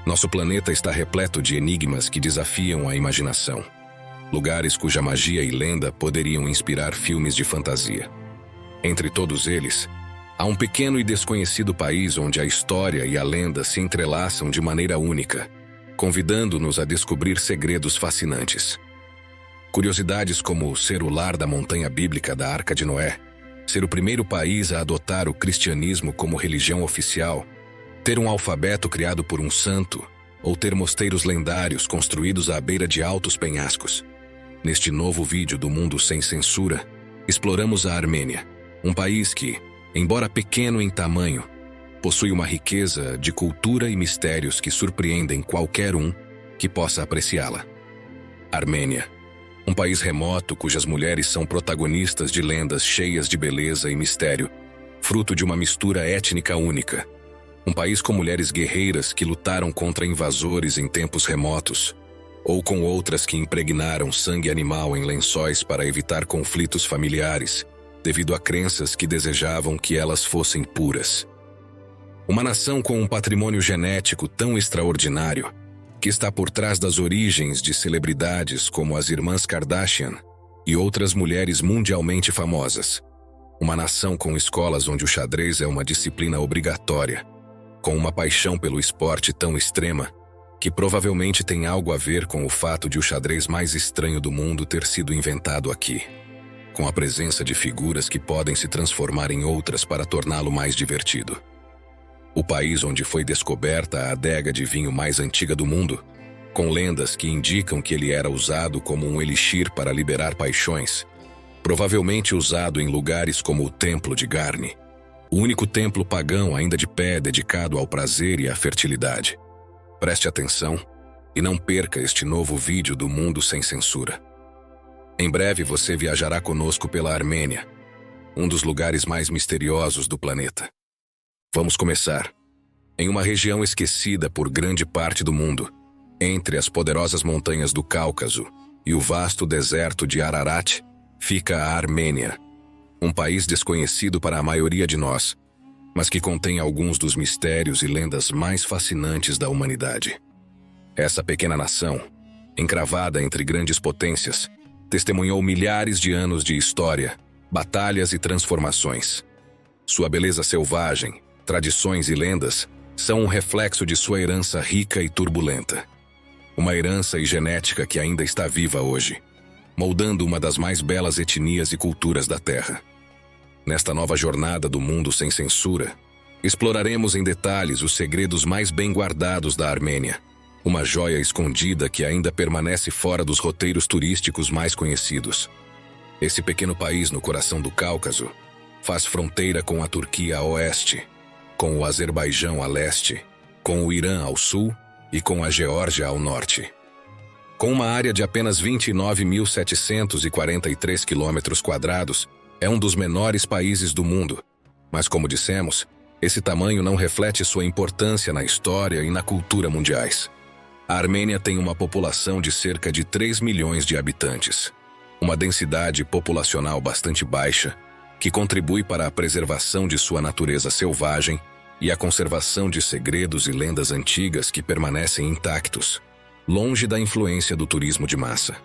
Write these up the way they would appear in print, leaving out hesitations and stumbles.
Nosso planeta está repleto de enigmas que desafiam a imaginação. Lugares cuja magia e lenda poderiam inspirar filmes de fantasia. Entre todos eles, há um pequeno e desconhecido país onde a história e a lenda se entrelaçam de maneira única, convidando-nos a descobrir segredos fascinantes. Curiosidades como ser o lar da montanha bíblica da Arca de Noé, ser o primeiro país a adotar o cristianismo como religião oficial, ter um alfabeto criado por um santo, ou ter mosteiros lendários construídos à beira de altos penhascos. Neste novo vídeo do Mundo Sem Censura, exploramos a Armênia, um país que, embora pequeno em tamanho, possui uma riqueza de cultura e mistérios que surpreendem qualquer um que possa apreciá-la. Armênia, um país remoto cujas mulheres são protagonistas de lendas cheias de beleza e mistério, fruto de uma mistura étnica única. Um país com mulheres guerreiras que lutaram contra invasores em tempos remotos, ou com outras que impregnaram sangue animal em lençóis para evitar conflitos familiares, devido a crenças que desejavam que elas fossem puras. Uma nação com um patrimônio genético tão extraordinário que está por trás das origens de celebridades como as irmãs Kardashian e outras mulheres mundialmente famosas. Uma nação com escolas onde o xadrez é uma disciplina obrigatória, com uma paixão pelo esporte tão extrema que provavelmente tem algo a ver com o fato de o xadrez mais estranho do mundo ter sido inventado aqui, com a presença de figuras que podem se transformar em outras para torná-lo mais divertido. O país onde foi descoberta a adega de vinho mais antiga do mundo, com lendas que indicam que ele era usado como um elixir para liberar paixões, provavelmente usado em lugares como o Templo de Garni, o único templo pagão ainda de pé dedicado ao prazer e à fertilidade. Preste atenção e não perca este novo vídeo do Mundo Sem Censura. Em breve você viajará conosco pela Armênia, um dos lugares mais misteriosos do planeta. Vamos começar. Em uma região esquecida por grande parte do mundo, entre as poderosas montanhas do Cáucaso e o vasto deserto de Ararat, fica a Armênia, um país desconhecido para a maioria de nós, mas que contém alguns dos mistérios e lendas mais fascinantes da humanidade. Essa pequena nação, encravada entre grandes potências, testemunhou milhares de anos de história, batalhas e transformações. Sua beleza selvagem, tradições e lendas são um reflexo de sua herança rica e turbulenta. Uma herança e genética que ainda está viva hoje, moldando uma das mais belas etnias e culturas da Terra. Nesta nova jornada do Mundo Sem Censura, exploraremos em detalhes os segredos mais bem guardados da Armênia, uma joia escondida que ainda permanece fora dos roteiros turísticos mais conhecidos. Esse pequeno país no coração do Cáucaso faz fronteira com a Turquia a oeste, com o Azerbaijão a leste, com o Irã ao sul e com a Geórgia ao norte. Com uma área de apenas 29.743 km², é um dos menores países do mundo, mas como dissemos, esse tamanho não reflete sua importância na história e na cultura mundiais. A Armênia tem uma população de cerca de 3 milhões de habitantes, uma densidade populacional bastante baixa, que contribui para a preservação de sua natureza selvagem e a conservação de segredos e lendas antigas que permanecem intactos, longe da influência do turismo de massa.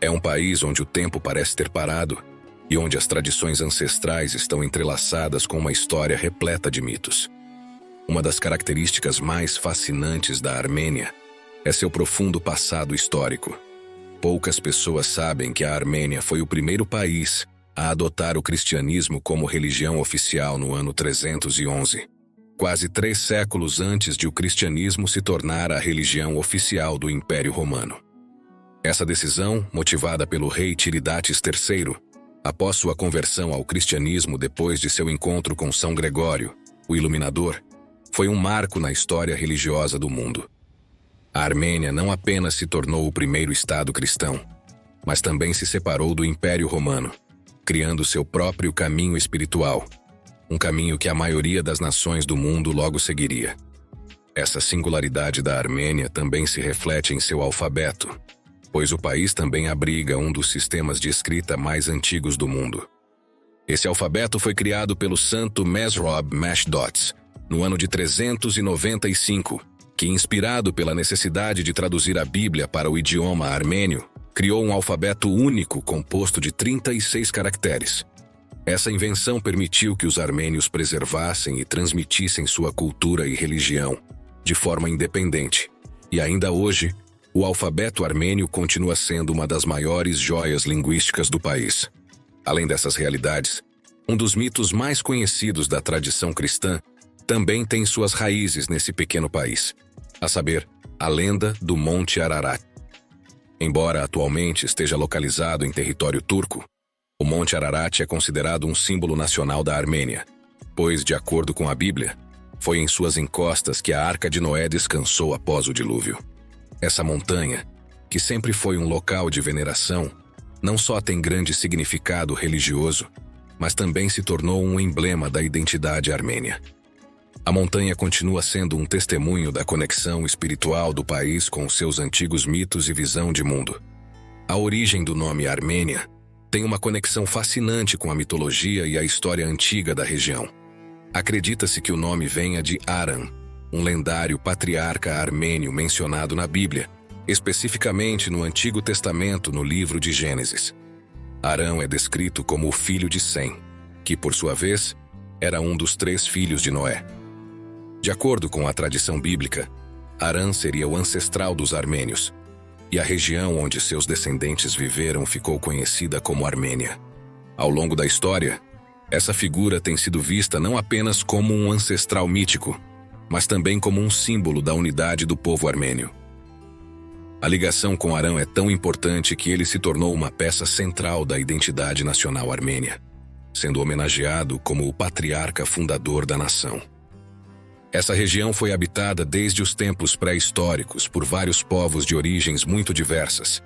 É um país onde o tempo parece ter parado e onde as tradições ancestrais estão entrelaçadas com uma história repleta de mitos. Uma das características mais fascinantes da Armênia é seu profundo passado histórico. Poucas pessoas sabem que a Armênia foi o primeiro país a adotar o cristianismo como religião oficial no ano 311, quase 3 séculos antes de o cristianismo se tornar a religião oficial do Império Romano. Essa decisão, motivada pelo rei Tiridates III, após sua conversão ao cristianismo depois de seu encontro com São Gregório, o Iluminador, foi um marco na história religiosa do mundo. A Armênia não apenas se tornou o primeiro estado cristão, mas também se separou do Império Romano, criando seu próprio caminho espiritual, um caminho que a maioria das nações do mundo logo seguiria. Essa singularidade da Armênia também se reflete em seu alfabeto, pois o país também abriga um dos sistemas de escrita mais antigos do mundo. Esse alfabeto foi criado pelo santo Mesrob Mashdots no ano de 395, que, inspirado pela necessidade de traduzir a Bíblia para o idioma armênio, criou um alfabeto único composto de 36 caracteres. Essa invenção permitiu que os armênios preservassem e transmitissem sua cultura e religião de forma independente. E ainda hoje, o alfabeto armênio continua sendo uma das maiores joias linguísticas do país. Além dessas realidades, um dos mitos mais conhecidos da tradição cristã também tem suas raízes nesse pequeno país, a saber, a lenda do Monte Ararat. Embora atualmente esteja localizado em território turco, o Monte Ararat é considerado um símbolo nacional da Armênia, pois, de acordo com a Bíblia, foi em suas encostas que a Arca de Noé descansou após o dilúvio. Essa montanha, que sempre foi um local de veneração, não só tem grande significado religioso, mas também se tornou um emblema da identidade armênia. A montanha continua sendo um testemunho da conexão espiritual do país com seus antigos mitos e visão de mundo. A origem do nome Armênia tem uma conexão fascinante com a mitologia e a história antiga da região. Acredita-se que o nome venha de Aram, um lendário patriarca armênio mencionado na Bíblia, especificamente no Antigo Testamento, no livro de Gênesis. Arão é descrito como o filho de Sem, que, por sua vez, era um dos 3 filhos de Noé. De acordo com a tradição bíblica, Arã seria o ancestral dos armênios, e a região onde seus descendentes viveram ficou conhecida como Armênia. Ao longo da história, essa figura tem sido vista não apenas como um ancestral mítico, mas também como um símbolo da unidade do povo armênio. A ligação com Arão é tão importante que ele se tornou uma peça central da identidade nacional armênia, sendo homenageado como o patriarca fundador da nação. Essa região foi habitada desde os tempos pré-históricos por vários povos de origens muito diversas,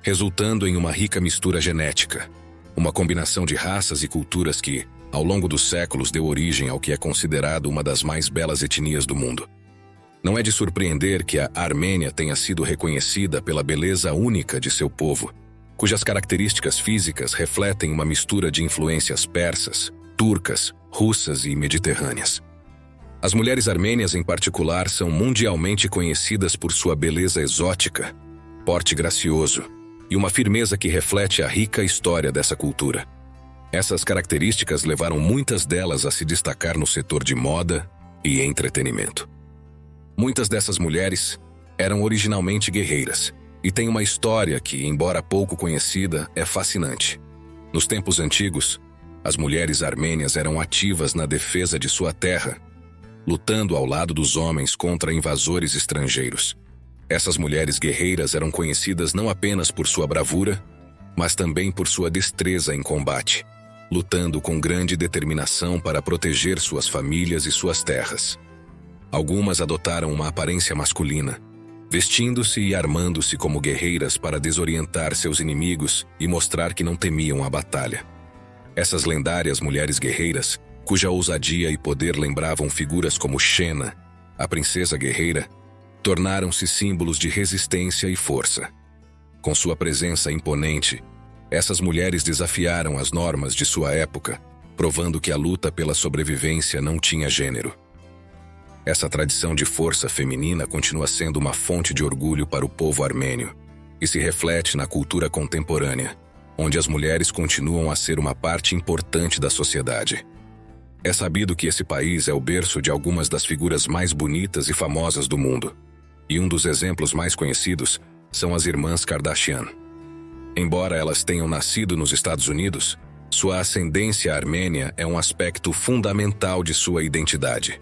resultando em uma rica mistura genética, uma combinação de raças e culturas que, ao longo dos séculos, deu origem ao que é considerado uma das mais belas etnias do mundo. Não é de surpreender que a Armênia tenha sido reconhecida pela beleza única de seu povo, cujas características físicas refletem uma mistura de influências persas, turcas, russas e mediterrâneas. As mulheres armênias, em particular, são mundialmente conhecidas por sua beleza exótica, porte gracioso e uma firmeza que reflete a rica história dessa cultura. Essas características levaram muitas delas a se destacar no setor de moda e entretenimento. Muitas dessas mulheres eram originalmente guerreiras e têm uma história que, embora pouco conhecida, é fascinante. Nos tempos antigos, as mulheres armênias eram ativas na defesa de sua terra, lutando ao lado dos homens contra invasores estrangeiros. Essas mulheres guerreiras eram conhecidas não apenas por sua bravura, mas também por sua destreza em combate, lutando com grande determinação para proteger suas famílias e suas terras. Algumas adotaram uma aparência masculina, vestindo-se e armando-se como guerreiras para desorientar seus inimigos e mostrar que não temiam a batalha. Essas lendárias mulheres guerreiras, cuja ousadia e poder lembravam figuras como Xena, a princesa guerreira, tornaram-se símbolos de resistência e força. Com sua presença imponente, essas mulheres desafiaram as normas de sua época, provando que a luta pela sobrevivência não tinha gênero. Essa tradição de força feminina continua sendo uma fonte de orgulho para o povo armênio e se reflete na cultura contemporânea, onde as mulheres continuam a ser uma parte importante da sociedade. É sabido que esse país é o berço de algumas das figuras mais bonitas e famosas do mundo, e um dos exemplos mais conhecidos são as irmãs Kardashian. Embora elas tenham nascido nos Estados Unidos, sua ascendência armênia é um aspecto fundamental de sua identidade.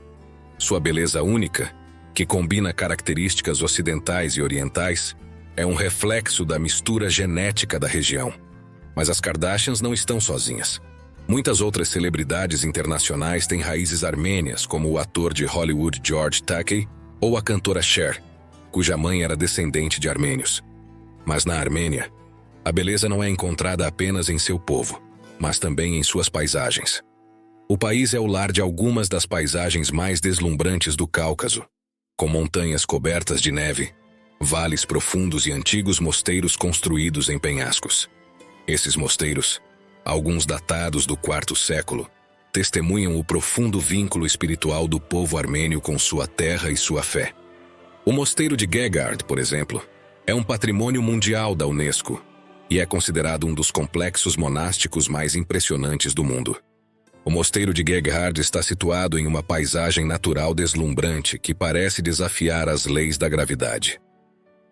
Sua beleza única, que combina características ocidentais e orientais, é um reflexo da mistura genética da região. Mas as Kardashians não estão sozinhas. Muitas outras celebridades internacionais têm raízes armênias, como o ator de Hollywood George Takei ou a cantora Cher, cuja mãe era descendente de armênios. Mas na Armênia, a beleza não é encontrada apenas em seu povo, mas também em suas paisagens. O país é o lar de algumas das paisagens mais deslumbrantes do Cáucaso, com montanhas cobertas de neve, vales profundos e antigos mosteiros construídos em penhascos. Esses mosteiros, alguns datados do IV século, testemunham o profundo vínculo espiritual do povo armênio com sua terra e sua fé. O mosteiro de Gegard, por exemplo, é um patrimônio mundial da Unesco e é considerado um dos complexos monásticos mais impressionantes do mundo. O mosteiro de Gegard está situado em uma paisagem natural deslumbrante que parece desafiar as leis da gravidade.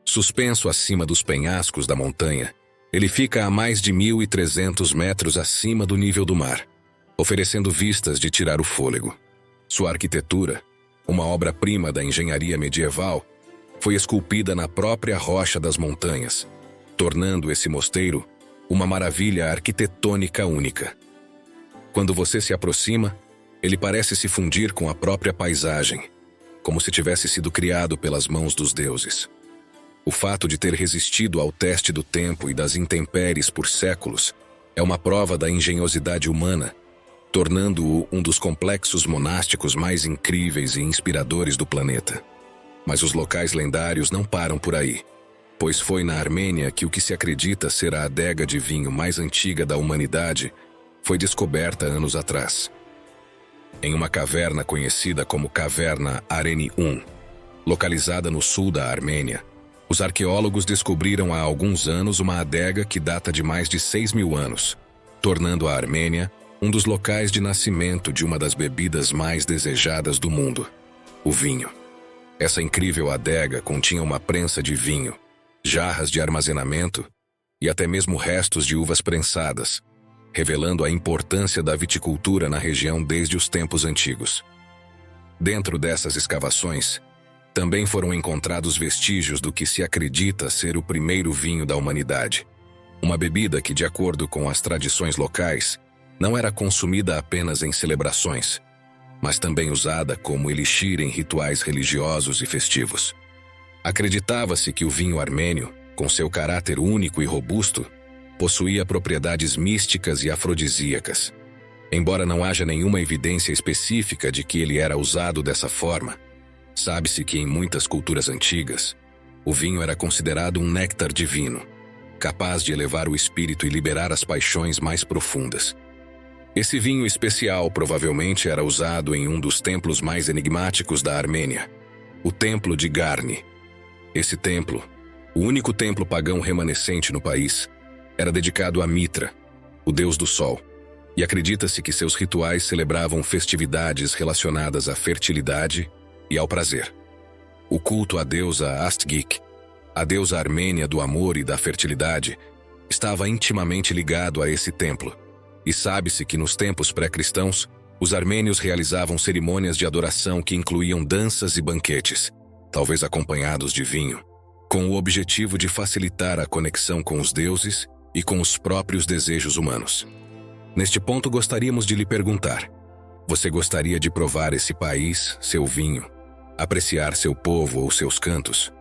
Suspenso acima dos penhascos da montanha, ele fica a mais de 1.300 metros acima do nível do mar, oferecendo vistas de tirar o fôlego. Sua arquitetura, uma obra-prima da engenharia medieval, foi esculpida na própria rocha das montanhas, tornando esse mosteiro uma maravilha arquitetônica única. Quando você se aproxima, ele parece se fundir com a própria paisagem, como se tivesse sido criado pelas mãos dos deuses. O fato de ter resistido ao teste do tempo e das intempéries por séculos é uma prova da engenhosidade humana, tornando-o um dos complexos monásticos mais incríveis e inspiradores do planeta. Mas os locais lendários não param por aí, pois foi na Armênia que o que se acredita ser a adega de vinho mais antiga da humanidade foi descoberta anos atrás. Em uma caverna conhecida como Caverna Areni I, localizada no sul da Armênia, os arqueólogos descobriram há alguns anos uma adega que data de mais de 6.000 anos, tornando a Armênia um dos locais de nascimento de uma das bebidas mais desejadas do mundo, o vinho. Essa incrível adega continha uma prensa de vinho, jarras de armazenamento e até mesmo restos de uvas prensadas, revelando a importância da viticultura na região desde os tempos antigos. Dentro dessas escavações, também foram encontrados vestígios do que se acredita ser o primeiro vinho da humanidade, uma bebida que, de acordo com as tradições locais, não era consumida apenas em celebrações, mas também usada como elixir em rituais religiosos e festivos. Acreditava-se que o vinho armênio, com seu caráter único e robusto, possuía propriedades místicas e afrodisíacas. Embora não haja nenhuma evidência específica de que ele era usado dessa forma, sabe-se que em muitas culturas antigas, o vinho era considerado um néctar divino, capaz de elevar o espírito e liberar as paixões mais profundas. Esse vinho especial provavelmente era usado em um dos templos mais enigmáticos da Armênia, o Templo de Garni. Esse templo, o único templo pagão remanescente no país, era dedicado a Mitra, o deus do sol, e acredita-se que seus rituais celebravam festividades relacionadas à fertilidade e ao prazer. O culto à deusa Astgik, a deusa armênia do amor e da fertilidade, estava intimamente ligado a esse templo, e sabe-se que nos tempos pré-cristãos, os armênios realizavam cerimônias de adoração que incluíam danças e banquetes, talvez acompanhados de vinho, com o objetivo de facilitar a conexão com os deuses e com os próprios desejos humanos. Neste ponto, gostaríamos de lhe perguntar: você gostaria de provar esse país, seu vinho, apreciar seu povo ou seus cantos?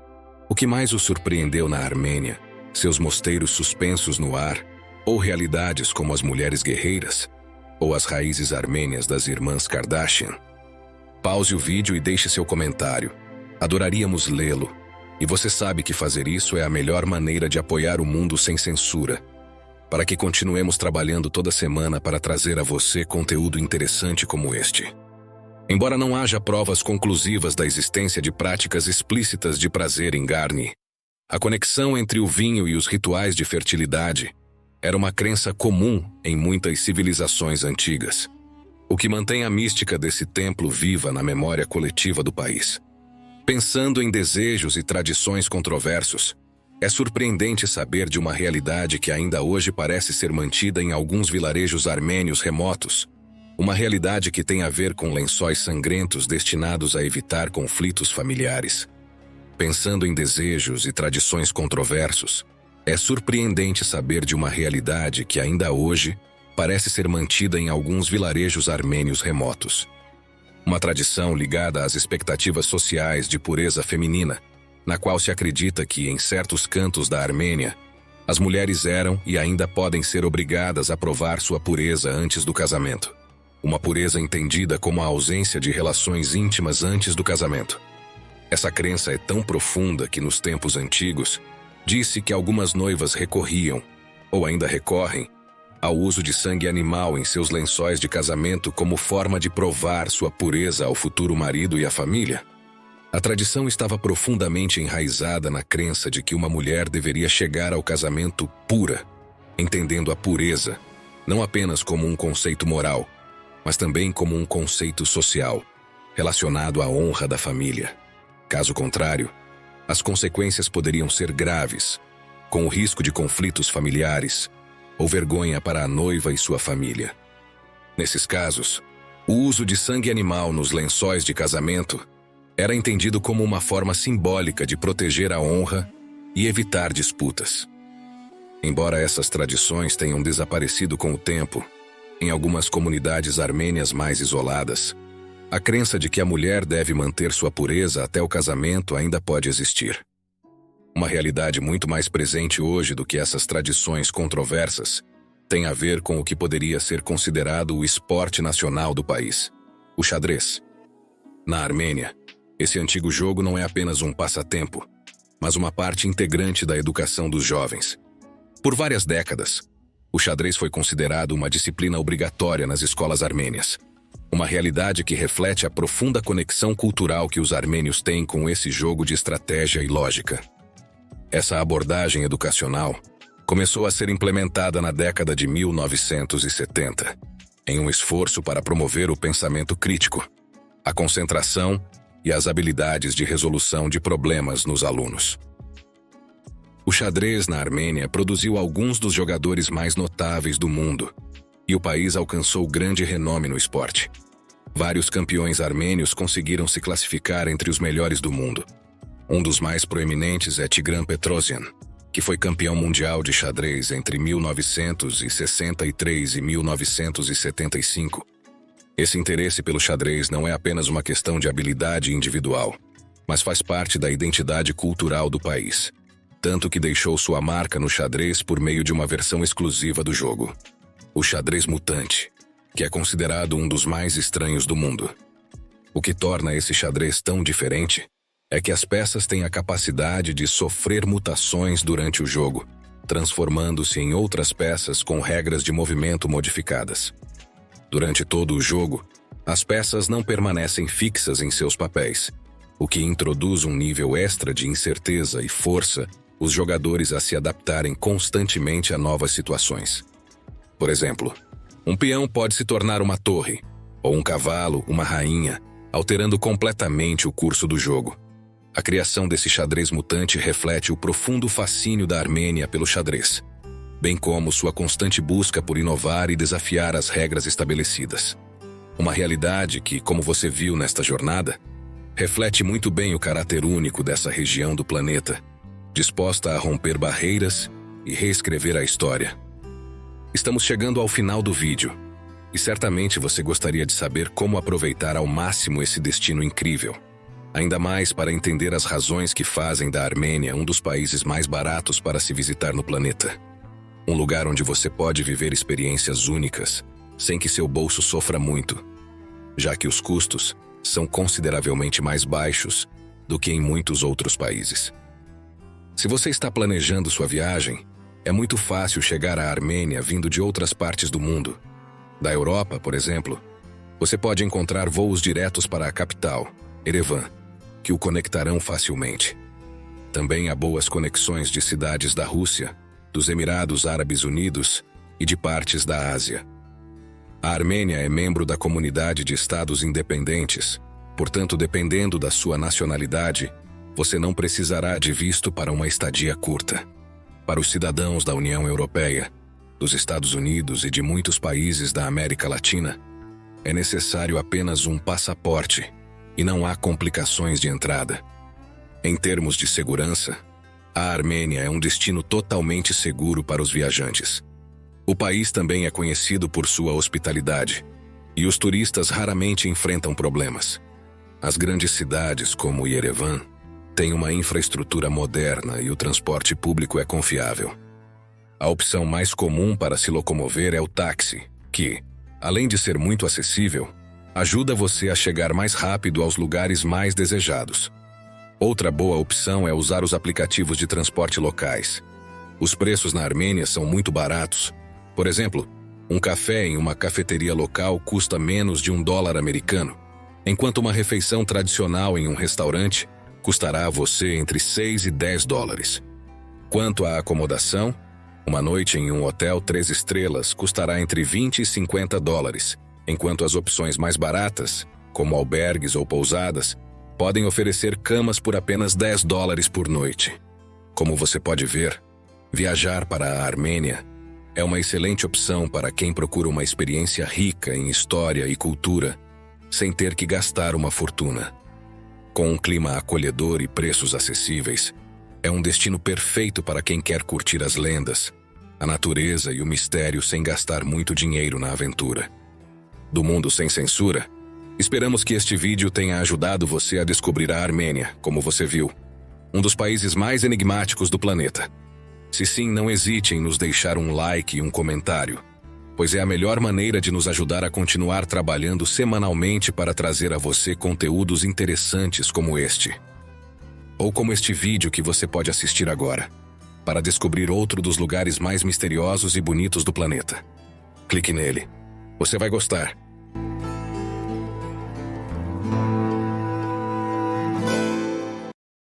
O que mais o surpreendeu na Armênia? Seus mosteiros suspensos no ar, ou realidades como as mulheres guerreiras, ou as raízes armênias das irmãs Kardashian? Pause o vídeo e deixe seu comentário. Adoraríamos lê-lo. E você sabe que fazer isso é a melhor maneira de apoiar o mundo sem censura, para que continuemos trabalhando toda semana para trazer a você conteúdo interessante como este. Embora não haja provas conclusivas da existência de práticas explícitas de prazer em Garni, a conexão entre o vinho e os rituais de fertilidade era uma crença comum em muitas civilizações antigas, o que mantém a mística desse templo viva na memória coletiva do país. Pensando em desejos e tradições controversos, é surpreendente saber de uma realidade que ainda hoje parece ser mantida em alguns vilarejos armênios remotos, uma realidade que tem a ver com lençóis sangrentos destinados a evitar conflitos familiares. Pensando em desejos e tradições controversos, é surpreendente saber de uma realidade que ainda hoje parece ser mantida em alguns vilarejos armênios remotos. Uma tradição ligada às expectativas sociais de pureza feminina, na qual se acredita que, em certos cantos da Armênia, as mulheres eram e ainda podem ser obrigadas a provar sua pureza antes do casamento. Uma pureza entendida como a ausência de relações íntimas antes do casamento. Essa crença é tão profunda que, nos tempos antigos, disse que algumas noivas recorriam, ou ainda recorrem, ao uso de sangue animal em seus lençóis de casamento como forma de provar sua pureza ao futuro marido e à família. A tradição estava profundamente enraizada na crença de que uma mulher deveria chegar ao casamento pura, entendendo a pureza não apenas como um conceito moral, mas também como um conceito social, relacionado à honra da família. Caso contrário, as consequências poderiam ser graves, com o risco de conflitos familiares ou vergonha para a noiva e sua família. Nesses casos, o uso de sangue animal nos lençóis de casamento era entendido como uma forma simbólica de proteger a honra e evitar disputas. Embora essas tradições tenham desaparecido com o tempo, em algumas comunidades armênias mais isoladas, a crença de que a mulher deve manter sua pureza até o casamento ainda pode existir. Uma realidade muito mais presente hoje do que essas tradições controversas tem a ver com o que poderia ser considerado o esporte nacional do país, o xadrez. Na Armênia, esse antigo jogo não é apenas um passatempo, mas uma parte integrante da educação dos jovens. Por várias décadas, o xadrez foi considerado uma disciplina obrigatória nas escolas armênias, uma realidade que reflete a profunda conexão cultural que os armênios têm com esse jogo de estratégia e lógica. Essa abordagem educacional começou a ser implementada na década de 1970, em um esforço para promover o pensamento crítico, a concentração e as habilidades de resolução de problemas nos alunos. O xadrez na Armênia produziu alguns dos jogadores mais notáveis do mundo, e o país alcançou grande renome no esporte. Vários campeões armênios conseguiram se classificar entre os melhores do mundo. Um dos mais proeminentes é Tigran Petrosyan, que foi campeão mundial de xadrez entre 1963 e 1975. Esse interesse pelo xadrez não é apenas uma questão de habilidade individual, mas faz parte da identidade cultural do país, tanto que deixou sua marca no xadrez por meio de uma versão exclusiva do jogo, o xadrez mutante, que é considerado um dos mais estranhos do mundo. O que torna esse xadrez tão diferente é que as peças têm a capacidade de sofrer mutações durante o jogo, transformando-se em outras peças com regras de movimento modificadas. Durante todo o jogo, as peças não permanecem fixas em seus papéis, o que introduz um nível extra de incerteza e força os jogadores a se adaptarem constantemente a novas situações. Por exemplo, um peão pode se tornar uma torre, ou um cavalo, uma rainha, alterando completamente o curso do jogo. A criação desse xadrez mutante reflete o profundo fascínio da Armênia pelo xadrez, bem como sua constante busca por inovar e desafiar as regras estabelecidas. Uma realidade que, como você viu nesta jornada, reflete muito bem o caráter único dessa região do planeta, disposta a romper barreiras e reescrever a história. Estamos chegando ao final do vídeo, e certamente você gostaria de saber como aproveitar ao máximo esse destino incrível, ainda mais para entender as razões que fazem da Armênia um dos países mais baratos para se visitar no planeta. Um lugar onde você pode viver experiências únicas, sem que seu bolso sofra muito, já que os custos são consideravelmente mais baixos do que em muitos outros países. Se você está planejando sua viagem, é muito fácil chegar à Armênia vindo de outras partes do mundo. Da Europa, por exemplo, você pode encontrar voos diretos para a capital, Erevan, que o conectarão facilmente. Também há boas conexões de cidades da Rússia, dos Emirados Árabes Unidos e de partes da Ásia. A Armênia é membro da Comunidade de Estados Independentes, portanto, dependendo da sua nacionalidade, você não precisará de visto para uma estadia curta. Para os cidadãos da União Europeia, dos Estados Unidos e de muitos países da América Latina, é necessário apenas um passaporte e não há complicações de entrada. Em termos de segurança, a Armênia é um destino totalmente seguro para os viajantes. O país também é conhecido por sua hospitalidade, e os turistas raramente enfrentam problemas. As grandes cidades, como Yerevan, têm uma infraestrutura moderna e o transporte público é confiável. A opção mais comum para se locomover é o táxi, que, além de ser muito acessível, ajuda você a chegar mais rápido aos lugares mais desejados. Outra boa opção é usar os aplicativos de transporte locais. Os preços na Armênia são muito baratos. Por exemplo, um café em uma cafeteria local custa menos de $1 americano, enquanto uma refeição tradicional em um restaurante custará a você entre 6 e 10 dólares. Quanto à acomodação, uma noite em um hotel 3 estrelas custará entre 20 e 50 dólares, enquanto as opções mais baratas, como albergues ou pousadas, podem oferecer camas por apenas 10 dólares por noite. Como você pode ver, viajar para a Armênia é uma excelente opção para quem procura uma experiência rica em história e cultura, sem ter que gastar uma fortuna. Com um clima acolhedor e preços acessíveis, é um destino perfeito para quem quer curtir as lendas, a natureza e o mistério sem gastar muito dinheiro na aventura. Do Mundo Sem Censura, esperamos que este vídeo tenha ajudado você a descobrir a Armênia, como você viu, um dos países mais enigmáticos do planeta. Se sim, não hesite em nos deixar um like e um comentário, pois é a melhor maneira de nos ajudar a continuar trabalhando semanalmente para trazer a você conteúdos interessantes como este. Ou como este vídeo que você pode assistir agora, para descobrir outro dos lugares mais misteriosos e bonitos do planeta. Clique nele. Você vai gostar.